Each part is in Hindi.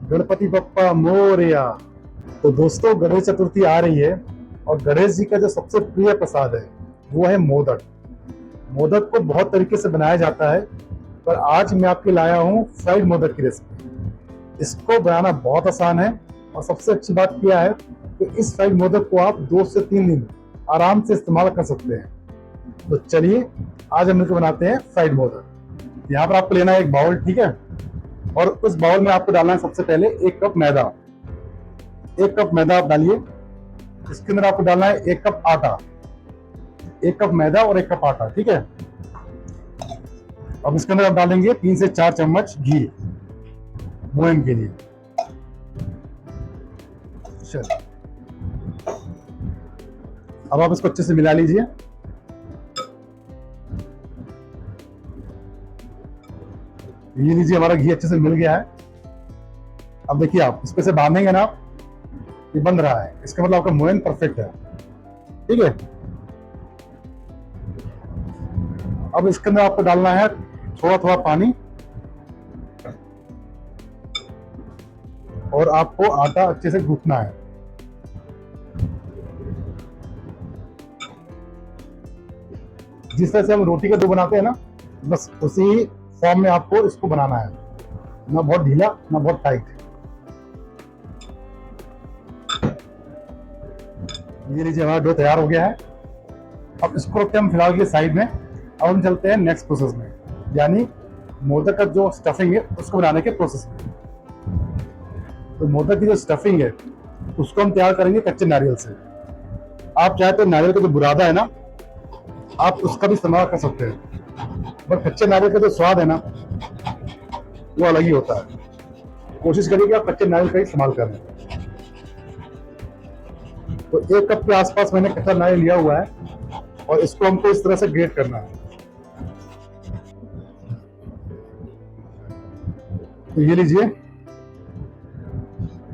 गणपति बप्पा मोरया। तो दोस्तों, गणेश चतुर्थी आ रही है और गणेश जी का जो सबसे प्रिय प्रसाद है वो है मोदक। मोदक को बहुत तरीके से बनाया जाता है, पर आज मैं आपके लाया हूँ फ्राइड मोदक की रेसिपी। इसको बनाना बहुत आसान है और सबसे अच्छी बात क्या है कि इस फ्राइड मोदक को आप 2 से 3 दिन आराम से इस्तेमाल कर सकते हैं। तो चलिए, आज हम मिलकर बनाते हैं फ्राइड मोदक। यहाँ पर आपको लेना है एक बाउल, ठीक है। और उस बाउल में आपको डालना है सबसे पहले 1 कप मैदा। 1 कप मैदा आप डालिए। इसके अंदर आपको डालना है 1 कप आटा। 1 कप मैदा और 1 कप आटा, ठीक है। अब इसके अंदर आप डालेंगे 3 से 4 चम्मच घी मोयन के लिए। चलिए, अब आप इसको अच्छे से मिला लीजिए। ये लीजिए, हमारा घी अच्छे से मिल गया है। अब देखिए, आप इसको से बांधेंगे ना, ये बंध रहा है, इसका मतलब आपका मोयन परफेक्ट है, ठीक है। अब इसके अंदर आपको डालना है थोड़ा थोड़ा पानी और आपको आटा अच्छे से गूंथना है। जिस तरह से हम रोटी का डो बनाते हैं ना, बस उसी फॉर्म में आपको इसको बनाना है, ना बहुत ढीला ना बहुत टाइट। ये लीजिए, हमारा डो तैयार हो गया है। अब इसको रखते हैं हम फिलहाल के लिए साइड में। अब हम चलते हैं नेक्स्ट प्रोसेस में, यानी मोदक का जो स्टफिंग है उसको बनाने के प्रोसेस में। तो मोदक की जो स्टफिंग है उसको हम तैयार करेंगे कच्चे नारियल से। आप चाहे तो नारियल का जो बुरादा है ना, आप उसका भी इस्तेमाल कर सकते हैं, पर कच्चे नारियल का जो स्वाद है ना वो अलग ही होता है। कोशिश करिए कि आप कच्चे नारियल का ही इस्तेमाल करें। तो 1 कप के आसपास मैंने कच्चा नारियल लिया हुआ है और इसको हमको इस तरह से ग्रेट करना है। तो ये लीजिए,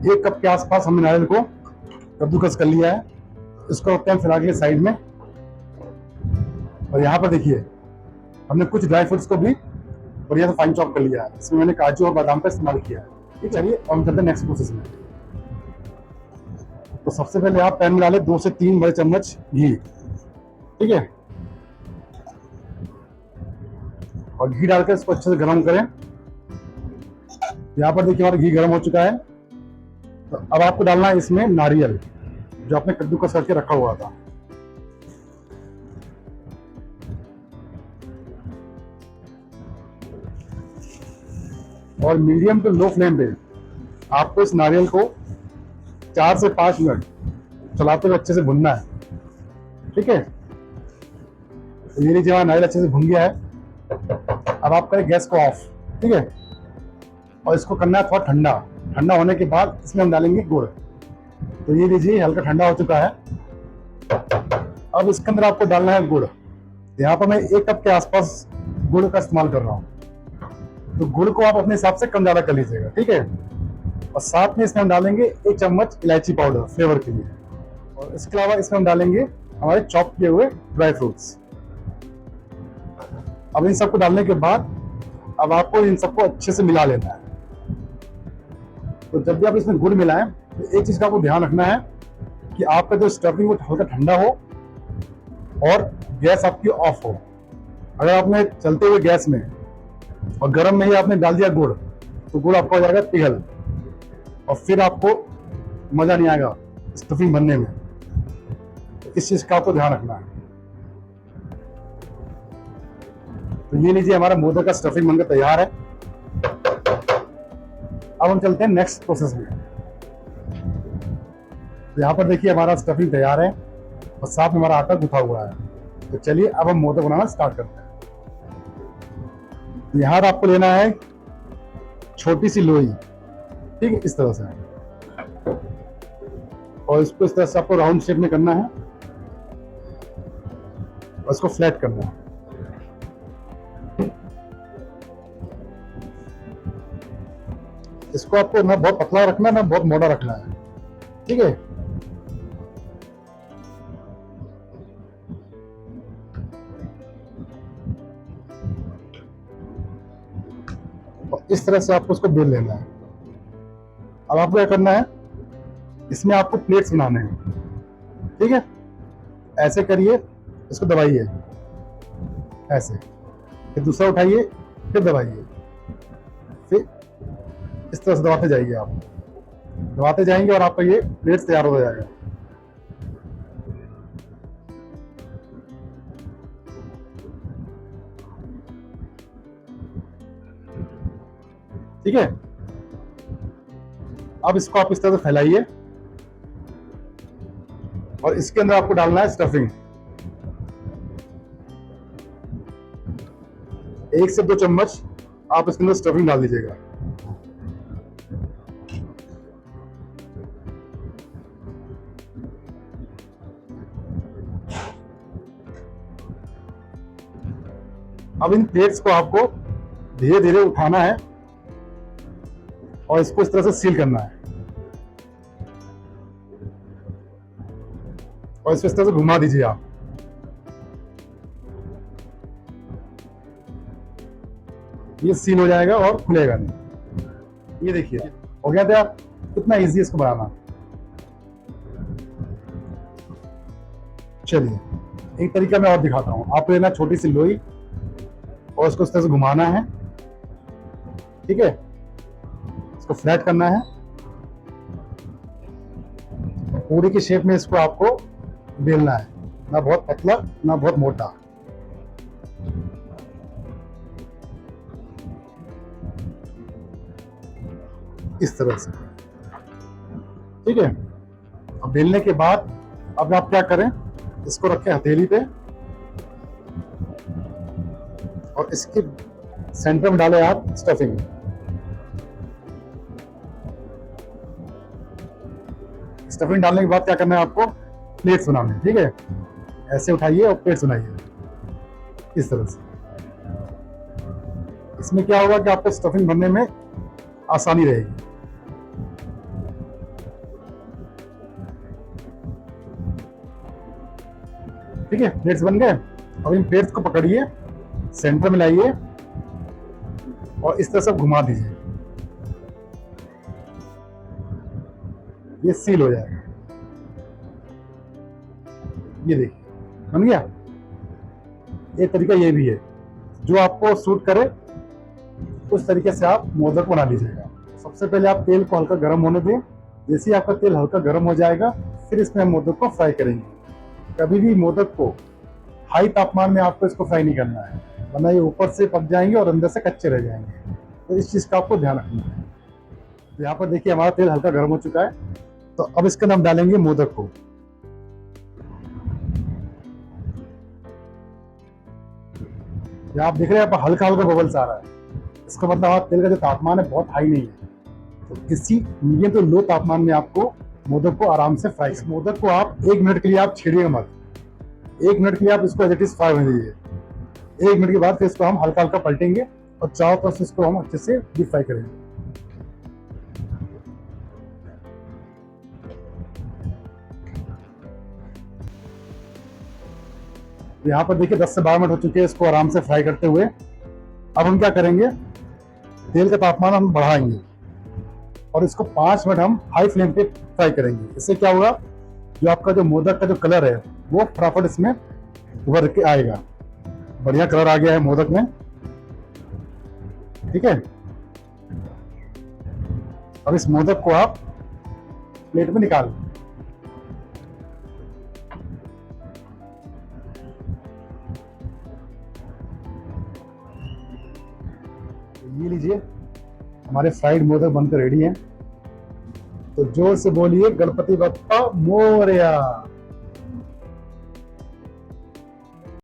1 कप के आसपास हमने नारियल को कद्दूकस कर लिया है। इसको रखते हैं फिलहाल के लिए साइड में। और यहाँ पर देखिए, हमने कुछ ड्राई फ्रूट्स को भी बढ़िया से फाइन चॉप कर लिया है। इसमें मैंने काजू और बादाम का इस्तेमाल किया है, ठीक है। चलिए, हम चलते हैं नेक्स्ट प्रोसेस में। तो सबसे पहले आप पैन में डालें 2 से 3 बड़े चम्मच घी, ठीक है। और घी डालकर इसको अच्छे से गर्म करें। यहाँ पर देखिए, हमारा घी गर्म हो चुका है। तो अब आपको डालना है इसमें नारियल, जो आपने कद्दूकस करके रखा हुआ था। और मीडियम टू लो फ्लेम पे आपको इस नारियल को 4 से 5 मिनट चलाते हुए अच्छे से भुनना है, ठीक है। तो ये लीजिए, हमारा नारियल अच्छे से भुन गया है। अब आप करें गैस को ऑफ, ठीक है। और इसको करना है थोड़ा ठंडा। ठंडा होने के बाद इसमें हम डालेंगे गुड़। तो ये लीजिए, हल्का ठंडा हो चुका है। अब इसके अंदर आपको डालना है गुड़। यहाँ पर मैं 1 कप के आसपास गुड़ का इस्तेमाल कर रहा हूँ। तो गुड़ को आप अपने हिसाब से कम ज्यादा कर लीजिएगा, ठीक है। और साथ में इसमें हम डालेंगे 1 चम्मच इलायची पाउडर फ्लेवर के लिए। और इसके अलावा इसमें हम डालेंगे हमारे चॉप किए हुए ड्राई फ्रूट्स। अब इन सबको डालने के बाद अब आपको इन सबको अच्छे से मिला लेना है। तो जब भी आप इसमें गुड़ मिलाएं तो एक चीज का आपको ध्यान रखना है कि आपका जो स्टफिंग वो हल्का ठंडा हो और गैस आपकी ऑफ हो। अगर आपने चलते हुए गैस में और गर्म में ही आपने डाल दिया गुड़, तो गुड़ आपका हो जाएगा पिघल और फिर आपको मजा नहीं आएगा स्टफिंग बनने में। तो इस चीज का आपको ध्यान रखना है। तो ये लीजिए, हमारा मोदक का स्टफिंग बनकर तैयार है। अब हम चलते हैं नेक्स्ट प्रोसेस में। तो यहाँ पर देखिए, हमारा स्टफिंग तैयार है और साथ में हमारा आटा गूंथा हुआ है। तो चलिए, अब हम मोदक बनाना स्टार्ट करते हैं। तो यहाँ पर आपको लेना है छोटी सी लोई, ठीक है, इस तरह से। और इसको इस तरह से आपको राउंड शेप में करना है और इसको फ्लैट करना है। इसको आपको ना बहुत पतला रखना है ना बहुत मोटा रखना है, ठीक है। और इस तरह से आपको उसको बेल लेना है। अब आपको क्या करना है, इसमें आपको प्लेट्स बनाने हैं, ठीक है। ऐसे करिए, इसको दबाइए ऐसे, फिर दूसरा उठाइए, फिर दबाइए, फिर इस तरह से दबाते जाइए। आप दबाते जाएंगे और आपका ये प्लेट्स तैयार हो जाएगा। ठीक है, अब इसको आप इस तरह से फैलाइए और इसके अंदर आपको डालना है स्टफिंग। 1 से 2 चम्मच आप इसके अंदर स्टफिंग डाल दीजिएगा। अब इन प्लेट्स को आपको धीरे धीरे उठाना है और इसको इस तरह से सील करना है और इसको इस तरह से घुमा दीजिए आप। ये सील हो जाएगा और खुलेगा नहीं। ये देखिए हो गया था। कितना इजी है इसको बनाना। चलिए एक तरीका मैं और दिखाता हूँ। आप लेना छोटी सी लोई और उसको इस तरह से घुमाना है, ठीक है। इसको फ्लैट करना है, पूरी की शेप में इसको आपको बेलना है, ना बहुत पतला ना बहुत मोटा। इस तरह से, ठीक है। अब बेलने के बाद अब आप क्या करें, इसको रखें हथेली पे और इसके सेंटर में डालें आप स्टफिंग। स्टफिंग डालने के बाद क्या करना है आपको, प्लेट्स बनाने, ठीक है। ऐसे उठाइए और प्लेट्स बनाइए इस तरह से। इसमें क्या होगा कि आपको स्टफिंग भरने में आसानी रहेगी। ठीक है, प्लेट्स बन गए। अब इन प्लेट्स को पकड़िए, सेंटर में लाइए और इस तरह से घुमा दीजिए। ये सील हो जाएगा। ये देखिए बन गया। एक तरीका ये भी है, जो आपको सूट करे उस तरीके से आप मोदक बना लीजिएगा। सबसे पहले आप तेल को हल्का गर्म होने दें। जैसे ही आपका तेल हल्का गर्म हो जाएगा, फिर इसमें हम मोदक को फ्राई करेंगे। कभी भी मोदक को हाई तापमान में आपको इसको फ्राई नहीं करना है, वरना ये ऊपर से पक जाएंगे और अंदर से कच्चे रह जाएंगे। तो इस चीज़ का आपको ध्यान रखना है। तो यहाँ पर देखिए हमारा तेल हल्का गर्म हो चुका है। तो अब इसके अंदर हम डालेंगे मोदक को। यहाँ आप देख रहे हैं यहाँ पर हल्का हल्का बबल्स आ रहा है। इसका मतलब हमारा तेल का जो तापमान है बहुत हाई नहीं है। तो इसी मीडियम तो लो तापमान में आपको मोदक को आराम से फ्राई। इस मोदक को आप 1 मिनट के लिए आप छेड़िएगा मत। 1 मिनट के लिए आप इसको एज इट इज फ्राई होने दीजिए। 1 मिनट के बाद फिर इसको हम हल्का हल्का पलटेंगे और चारों तरफ से इसको हम अच्छे से डीप फ्राई करेंगे। यहाँ पर देखिए 10 से 12 मिनट हो चुके हैं इसको आराम से फ्राई करते हुए। अब हम क्या करेंगे, तेल का तापमान हम बढ़ाएंगे और इसको 5 मिनट हम हाई फ्लेम पे फ्राई करेंगे। इससे क्या होगा, जो आपका जो मोदक का जो कलर है वो फटाफट इसमें उभर के आएगा। बढ़िया कलर आ गया है मोदक में, ठीक है। अब इस मोदक को आप प्लेट में निकाल लें। ये लीजिए, हमारे फ्राइड मोदक बनकर रेडी हैं। तो जोर से बोलिए गणपति बप्पा मोरया।